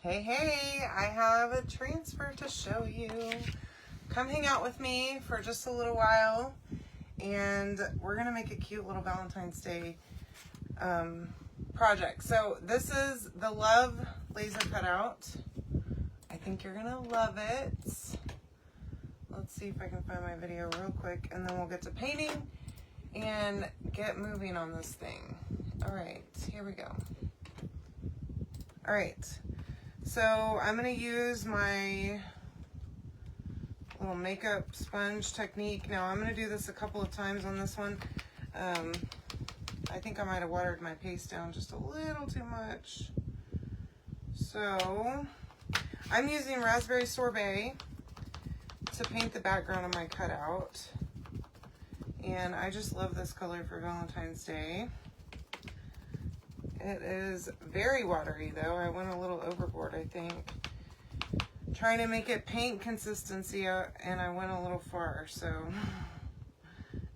Hey, hey, I have a transfer to show you. Come hang out with me for just a little while, and we're gonna make a cute little Valentine's Day project. So this is the Love laser cutout. I think you're gonna love it. Let's see if I can find my video real quick, and then we'll get to painting and get moving on this thing. All right, here we go. All right. So I'm going to use my little makeup sponge technique. Now I'm going to do this a couple of times on this one. I think I might have watered my paste down just a little too much. So I'm using Raspberry Sorbet to paint the background of my cutout. And I just love this color for Valentine's Day. It is very watery though. I went a little overboard, I think. Trying to make it paint consistency and I went a little far. So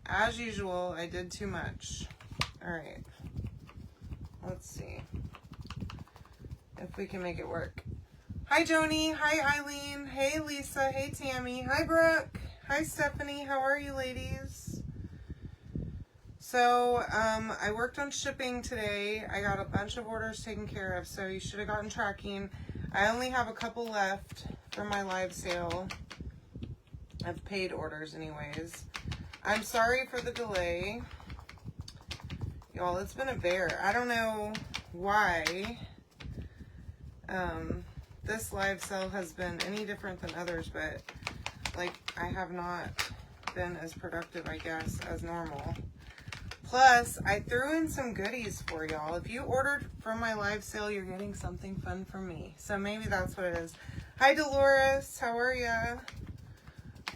as usual, I did too much. All right, let's see if we can make it work. Hi Joni, hi Eileen, hey Lisa, hey Tammy, hi Brooke, hi Stephanie, how are you ladies? So, I worked on shipping today. I got a bunch of orders taken care of, so you should have gotten tracking. I only have a couple left from my live sale of paid orders anyways. I'm sorry for the delay. Y'all, it's been a bear. I don't know why this live sale has been any different than others, but like I have not been as productive, I guess, as normal. Plus, I threw in some goodies for y'all. If you ordered from my live sale, you're getting something fun from me. So maybe that's what it is. Hi, Dolores. How are ya?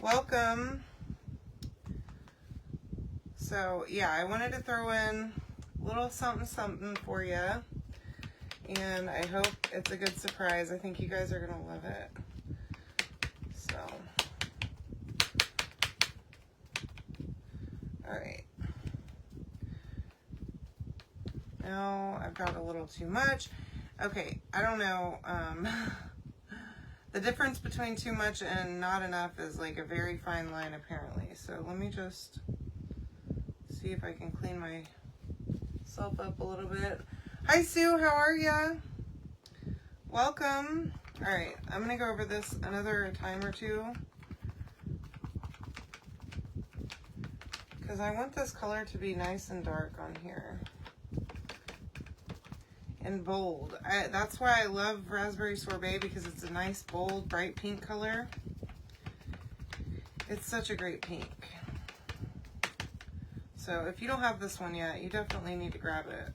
Welcome. So, yeah, I wanted to throw in a little something something for you. And I hope it's a good surprise. I think you guys are going to love it. So, all right. No, I've got a little too much. Okay, I don't know. The difference between too much and not enough is like a very fine line apparently. So let me just see if I can clean myself up a little bit. Hi Sue, how are ya? Welcome. All right, I'm gonna go over this another time or two because I want this color to be nice and dark on here. And bold. That's why I love Raspberry Sorbet, because it's a nice, bold, bright pink color. It's such a great pink. So if you don't have this one yet, you definitely need to grab it.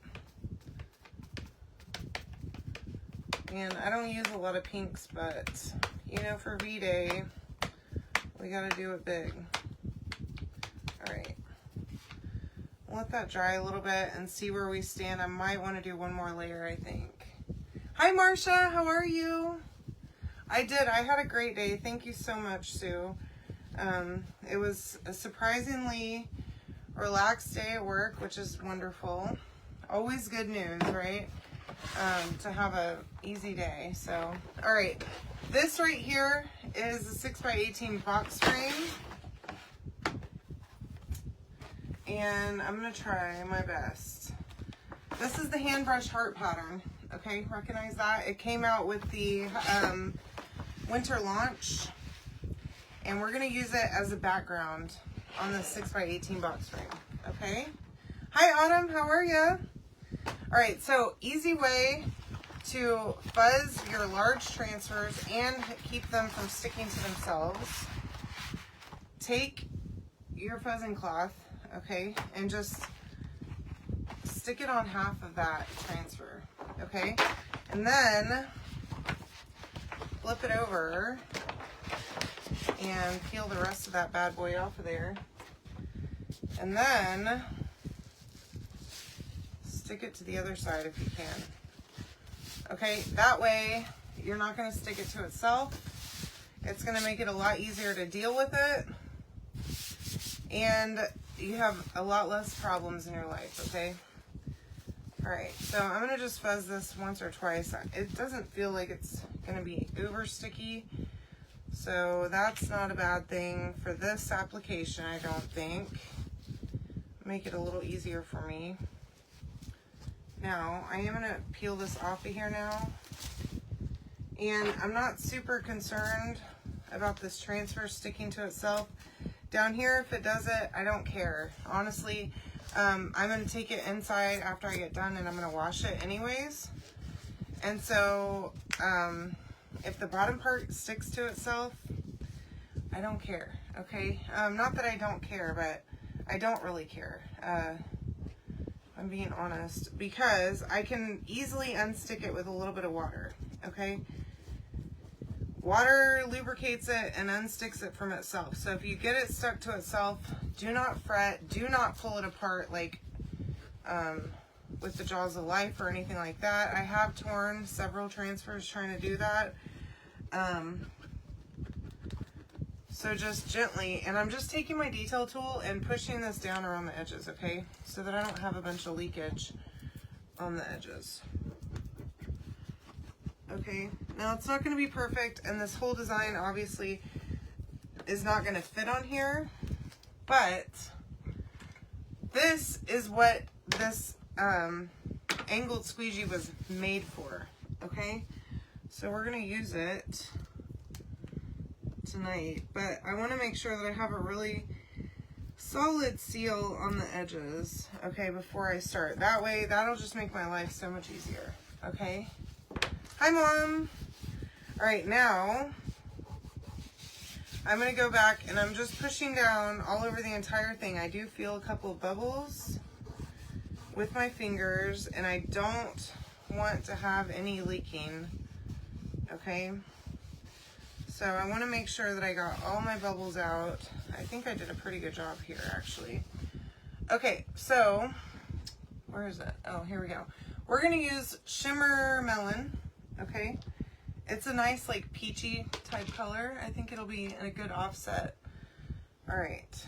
And I don't use a lot of pinks, but you know, for V-Day, we gotta do it big. All right. Let that dry a little bit and see where we stand. I might want to do one more layer, I think. Hi, Marcia. How are you? I did. I had a great day. Thank you so much, Sue. It was a surprisingly relaxed day at work, which is wonderful. Always good news, right? To have a easy day. So, all right. This right here is a 6x18 box frame. And I'm going to try my best. This is the hand brush heart pattern. Okay, recognize that? It came out with the winter launch. And we're going to use it as a background on the 6x18 box frame. Okay? Hi, Autumn. How are you? All right, so easy way to fuzz your large transfers and keep them from sticking to themselves. Take your fuzzing cloth, okay, and just stick it on half of that transfer, okay, and then flip it over and peel the rest of that bad boy off of there, and then stick it to the other side if you can. Okay, that way you're not going to stick it to itself. It's going to make it a lot easier to deal with it, and you have a lot less problems in your life, okay? Alright, so I'm going to just fuzz this once or twice. It doesn't feel like it's going to be uber sticky, so that's not a bad thing for this application, I don't think. Make it a little easier for me. Now, I am going to peel this off of here now. And I'm not super concerned about this transfer sticking to itself. Down here, if it does it, I don't care. Honestly, I'm going to take it inside after I get done and I'm going to wash it anyways. And so, if the bottom part sticks to itself, I don't care, okay? Not that I don't care, but I don't really care. I'm being honest, because I can easily unstick it with a little bit of water, okay? Water lubricates it and unsticks it from itself. So if you get it stuck to itself, do not fret, do not pull it apart like with the Jaws of Life or anything like that. I have torn several transfers trying to do that. So just gently, and I'm just taking my detail tool and pushing this down around the edges, okay? So that I don't have a bunch of leakage on the edges. Okay, now it's not going to be perfect, and this whole design obviously is not going to fit on here, but this is what this angled squeegee was made for, okay? So we're going to use it tonight, but I want to make sure that I have a really solid seal on the edges, okay, before I start. That way, that'll just make my life so much easier, okay? Hi, Mom. All right, now I'm going to go back and I'm just pushing down all over the entire thing. I do feel a couple of bubbles with my fingers, and I don't want to have any leaking, okay? So I want to make sure that I got all my bubbles out. I think I did a pretty good job here, actually. Okay, so where is it? Oh, here we go. We're going to use Shimmer Melon. Okay, it's a nice like peachy type color. I think it'll be in a good offset. All right,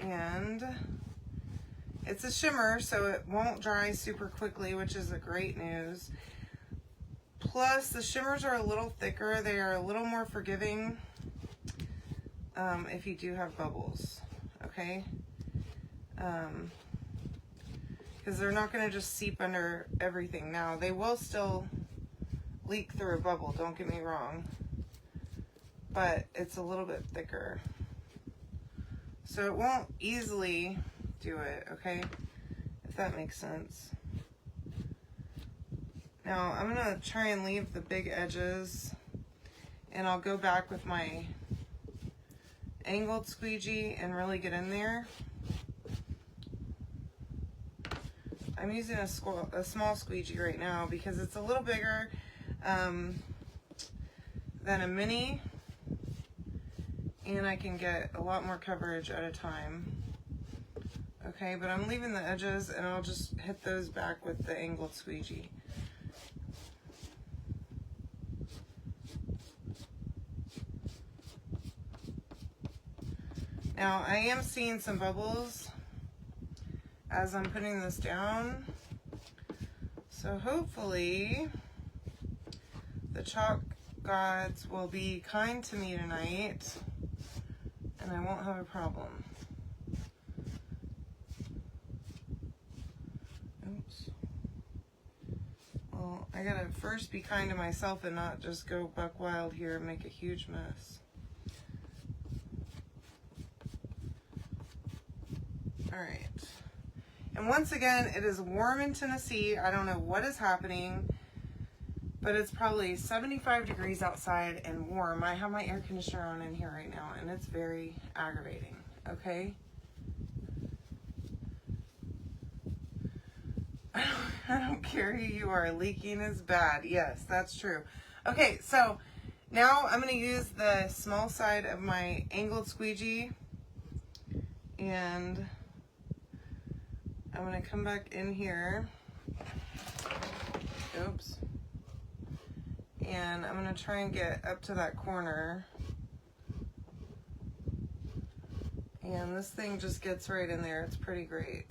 and it's a shimmer, so it won't dry super quickly, which is a great news. Plus, the shimmers are a little thicker. They are a little more forgiving if you do have bubbles, okay? Because they're not going to just seep under everything. Now, they will still leak through a bubble, don't get me wrong, but it's a little bit thicker. So it won't easily do it, okay? If that makes sense. Now, I'm going to try and leave the big edges, and I'll go back with my angled squeegee and really get in there. I'm using a small squeegee right now because it's a little bigger than a mini, and I can get a lot more coverage at a time. Okay, but I'm leaving the edges, and I'll just hit those back with the angled squeegee. Now, I am seeing some bubbles as I'm putting this down, so hopefully the chalk gods will be kind to me tonight and I won't have a problem. Oops. Well, I gotta first be kind to myself and not just go buck wild here and make a huge mess. All right. And once again, it is warm in Tennessee. I don't know what is happening, but it's probably 75 degrees outside and warm. I have my air conditioner on in here right now, and it's very aggravating, okay? I don't care who you are. Leaking is bad. Yes, that's true. Okay, so now I'm going to use the small side of my angled squeegee, and I'm going to come back in here. Oops. And I'm going to try and get up to that corner. And this thing just gets right in there. It's pretty great.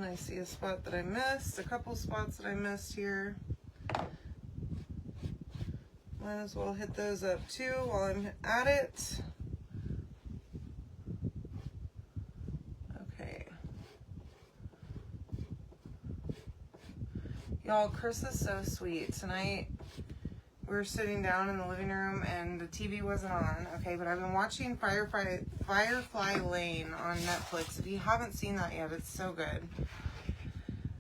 I see a spot that I missed, a couple spots that I missed here. Might as well hit those up too while I'm at it. Okay. Y'all, Chris is so sweet. Tonight, we were sitting down in the living room and the TV wasn't on, okay, but I've been watching Firefly Lane on Netflix. If you haven't seen that yet, it's so good.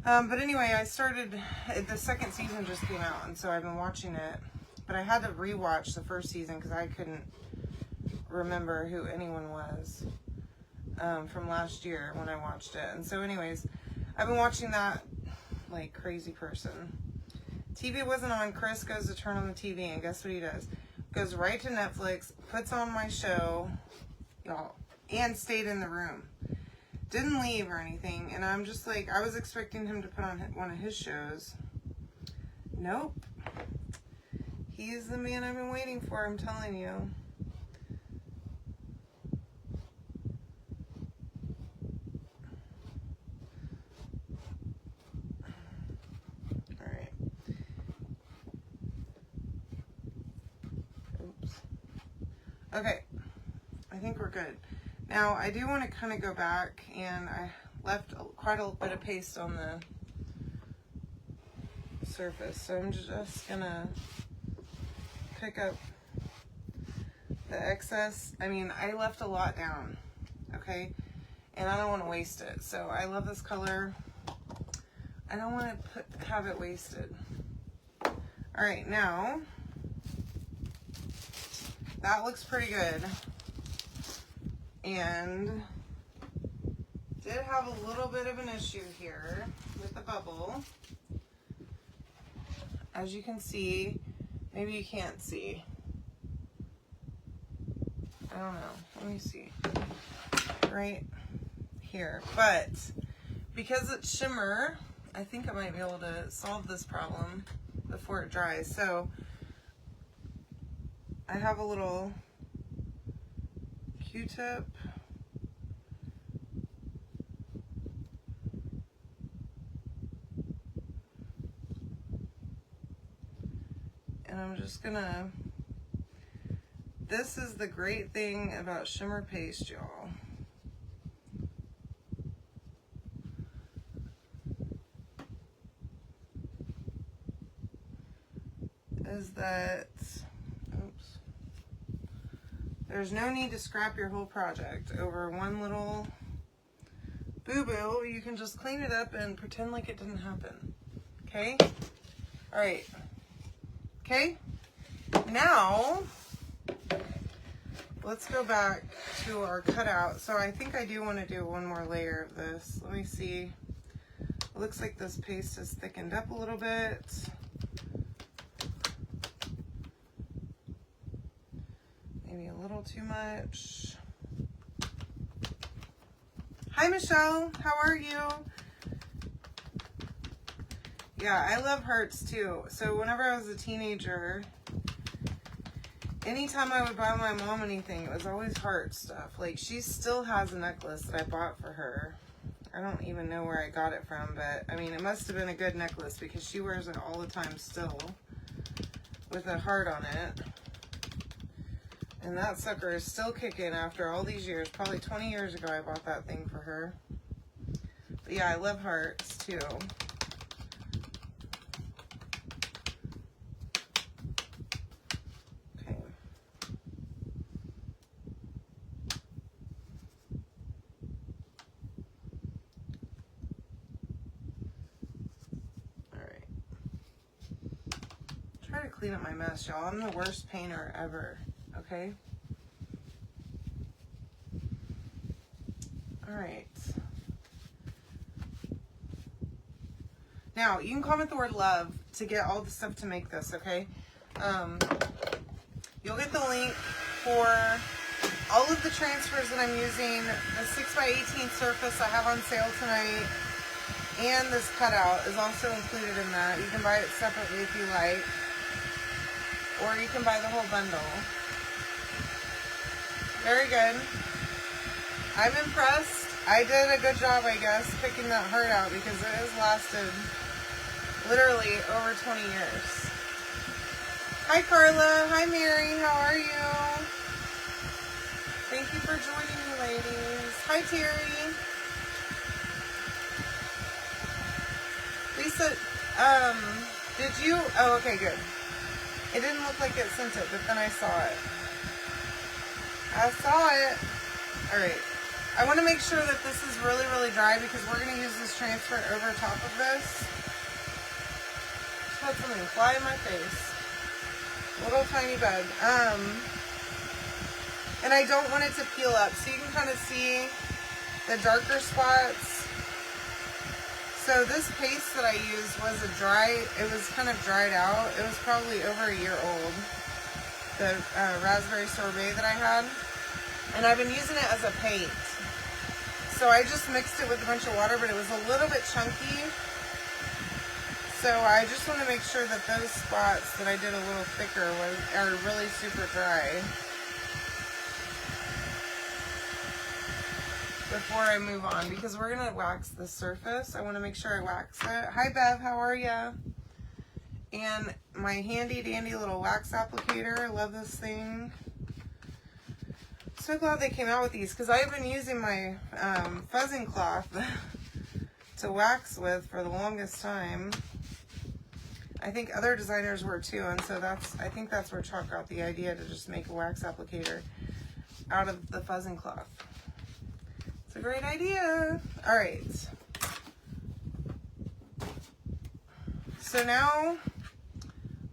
But anyway, the second season just came out, and so I've been watching it. But I had to rewatch the first season because I couldn't remember who anyone was from last year when I watched it. And so anyways, I've been watching that like crazy person. TV wasn't on. Chris goes to turn on the TV, and guess what he does? Goes right to Netflix, puts on my show, y'all, and stayed in the room. Didn't leave or anything, and I'm just like, I was expecting him to put on one of his shows. Nope. He's the man I've been waiting for, I'm telling you. Alright. Oops. Okay. I think we're good. Now, I do want to kind of go back, and I left quite a bit of paste on the surface, so I'm just going to pick up the excess. I mean, I left a lot down, okay, and I don't want to waste it, so I love this color. I don't want to have it wasted. Alright, now, that looks pretty good. And did have a little bit of an issue here with the bubble. As you can see, maybe you can't see. I don't know. Let me see. Right here. But because it's shimmer, I think I might be able to solve this problem before it dries. So I have a little Q-tip. And I'm just gonna, this is the great thing about shimmer paste, y'all. Is that, oops. There's no need to scrap your whole project over one little boo-boo. You can just clean it up and pretend like it didn't happen. Okay? All right. Okay? Now, let's go back to our cutout. So I think I do want to do one more layer of this. Let me see. It looks like this paste has thickened up a little bit. Maybe a little too much. Hi, Michelle. How are you? Yeah, I love hearts too. So whenever I was a teenager, anytime I would buy my mom anything, it was always heart stuff. Like, she still has a necklace that I bought for her. I don't even know where I got it from, but I mean, it must have been a good necklace because she wears it all the time still with a heart on it. And that sucker is still kicking after all these years. Probably 20 years ago I bought that thing for her. But yeah, I love hearts too. Okay. Alright. Try to clean up my mess, y'all. I'm the worst painter ever. Okay. All right. Now, you can comment the word love to get all the stuff to make this, okay? You'll get the link for all of the transfers that I'm using. The 6x18 surface I have on sale tonight, and this cutout is also included in that. You can buy it separately if you like, or you can buy the whole bundle. Very good. I'm impressed. I did a good job, I guess, picking that heart out because it has lasted literally over 20 years. Hi, Carla. Hi, Mary. How are you? Thank you for joining me, ladies. Hi, Terry. Lisa, did you? Oh, okay, good. It didn't look like it sent it, but then I saw it. I saw it. All right. I want to make sure that this is really, really dry because we're going to use this transfer over top of this. Just had something fly in my face. Little tiny bug. And I don't want it to peel up. So you can kind of see the darker spots. So this paste that I used was it was kind of dried out. It was probably over a year old. The raspberry sorbet that I had. And I've been using it as a paint. So I just mixed it with a bunch of water, but it was a little bit chunky. So I just want to make sure that those spots that I did a little thicker are really super dry before I move on, because we're going to wax the surface. I want to make sure I wax it. Hi, Bev. How are ya? And my handy dandy little wax applicator. I love this thing. So glad they came out with these because I've been using my fuzzing cloth to wax with for the longest time. I think other designers were too, and so I think that's where Chuck got the idea to just make a wax applicator out of the fuzzing cloth. It's a great idea. All right. So now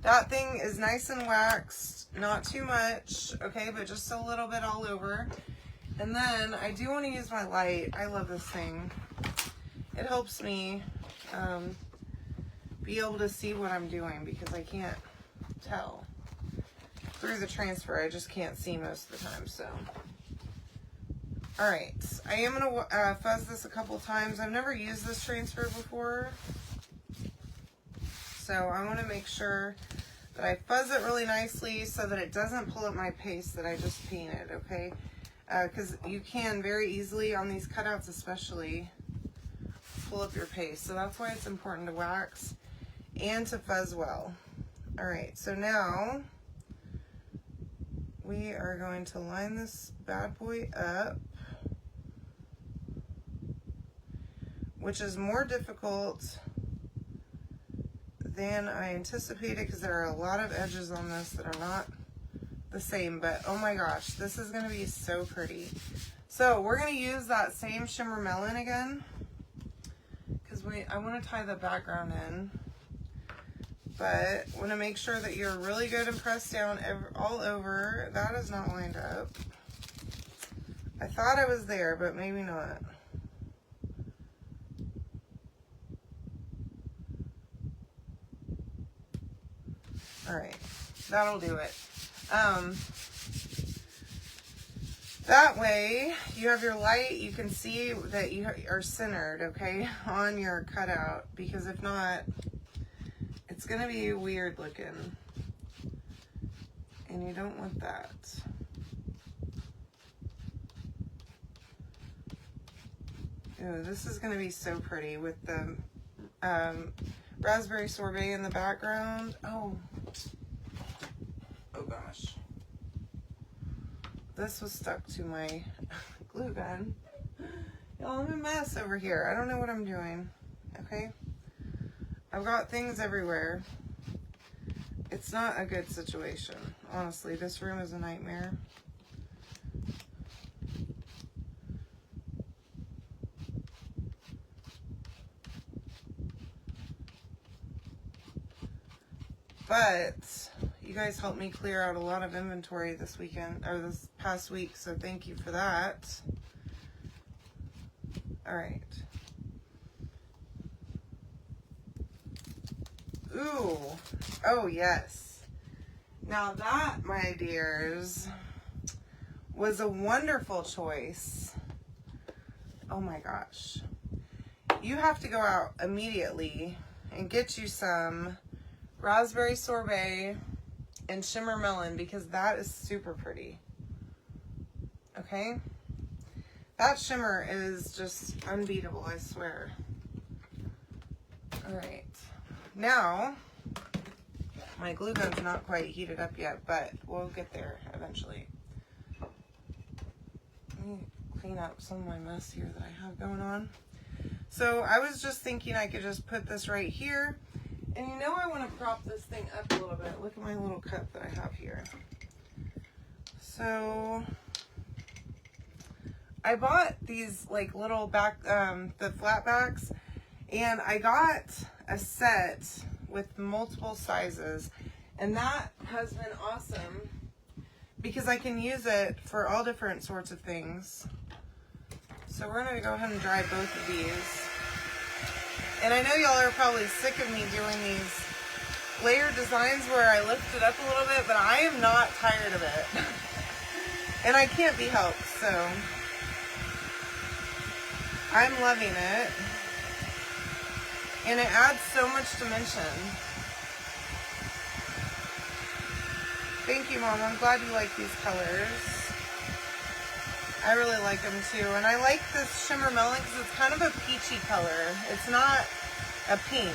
that thing is nice and waxed. Not too much, okay, but just a little bit all over. And then I do want to use my light. I love this thing. It helps me be able to see what I'm doing because I can't tell. Through the transfer, I just can't see most of the time, so. All right, I am gonna fuzz this a couple times. I've never used this transfer before. So I wanna make sure that I fuzz it really nicely so that it doesn't pull up my paste that I just painted, okay? Because you can very easily on these cutouts especially pull up your paste. So that's why it's important to wax and to fuzz well. All right, so now we are going to line this bad boy up, which is more difficult than I anticipated because there are a lot of edges on this that are not the same, but oh my gosh, this is going to be so pretty. So we're going to use that same Shimmer Melon again because I want to tie the background in, but want to make sure that you're really good and press down all over. That is not lined up. I thought I was there, but maybe not. All right, that'll do it. That way you have your light, you can see that you are centered, okay, on your cutout, because if not, it's gonna be weird looking, and you don't want that. Ooh, this is gonna be so pretty with the raspberry sorbet in the background. Oh gosh. This was stuck to my glue gun. Y'all, I'm a mess over here. I don't know what I'm doing. Okay? I've got things everywhere. It's not a good situation. Honestly, this room is a nightmare. But you guys helped me clear out a lot of inventory this weekend, or this past week, so thank you for that. All right. Ooh, oh yes. Now that, my dears, was a wonderful choice. Oh my gosh. You have to go out immediately and get you some raspberry sorbet and Shimmer Melon because that is super pretty. Okay? That shimmer is just unbeatable, I swear. All right, now my glue gun's not quite heated up yet, but we'll get there eventually. Let me clean up some of my mess here that I have going on. So I was just thinking I could just put this right here. And you know I want to prop this thing up a little bit. Look at my little cup that I have here. So I bought these like little back, the flat backs, and I got a set with multiple sizes, and that has been awesome because I can use it for all different sorts of things. So we're gonna go ahead and dry both of these. And I know y'all are probably sick of me doing these layered designs where I lift it up a little bit, but I am not tired of it. And I can't be helped, so I'm loving it. And it adds so much dimension. Thank you, Mom. I'm glad you like these colors. I really like them too. And I like this shimmer melon because it's kind of a peachy color. It's not a pink.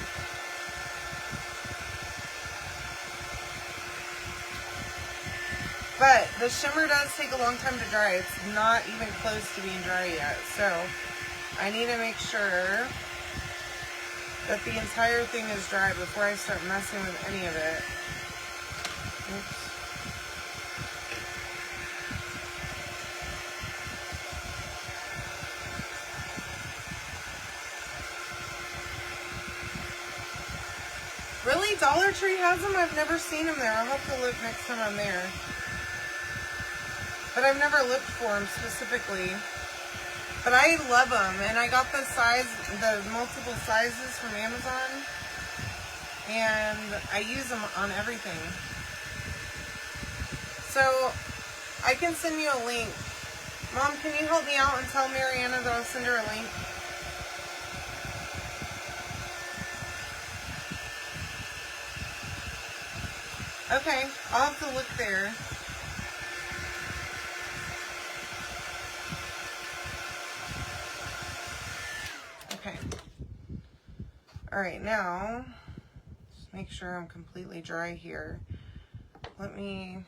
But the shimmer does take a long time to dry. It's not even close to being dry yet. So I need to make sure that the entire thing is dry before I start messing with any of it. Oops. Really? Dollar Tree has them? I've never seen them there. I'll have to look next time I'm there. But I've never looked for them specifically. But I love them. And I got the multiple sizes from Amazon. And I use them on everything. So I can send you a link. Mom, can you help me out and tell Mariana that I'll send her a link? Okay, I'll have to look there. Okay. All right, now, just make sure I'm completely dry here. Let me...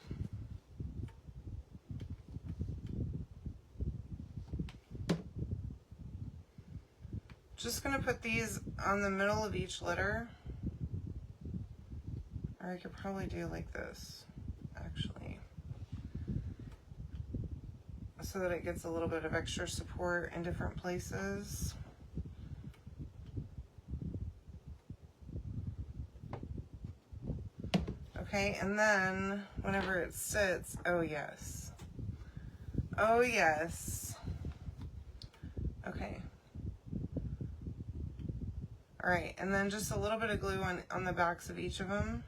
Just gonna put these on the middle of each letter. Or I could probably do like this, actually. So that it gets a little bit of extra support in different places. Okay, and then whenever it sits, oh yes. Oh yes. Okay. All right, and then just a little bit of glue on the backs of each of them.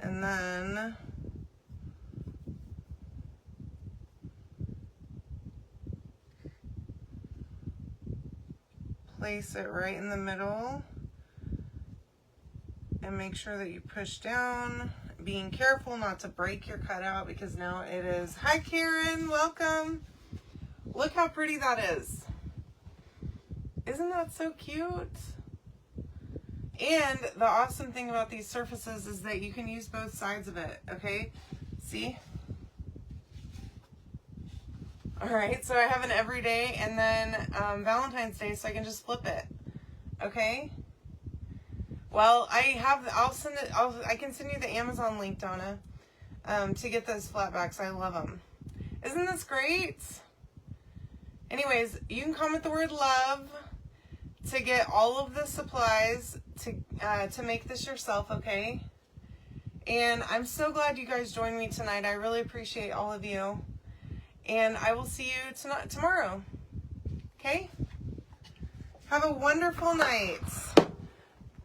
And then place it right in the middle and make sure that you push down, being careful not to break your cutout because now it is. Hi Karen, welcome. Look how pretty that is. Isn't that so cute? And the awesome thing about these surfaces is that you can use both sides of it, okay? See? All right, so I have an everyday and then Valentine's Day, so I can just flip it, okay? Well, I can send you the Amazon link, Donna, to get those flatbacks. I love them. Isn't this great? Anyways, you can comment the word love to get all of the supplies to make this yourself, okay? And I'm so glad you guys joined me tonight. I really appreciate all of you. And I will see you tomorrow, okay? Have a wonderful night.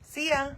See ya.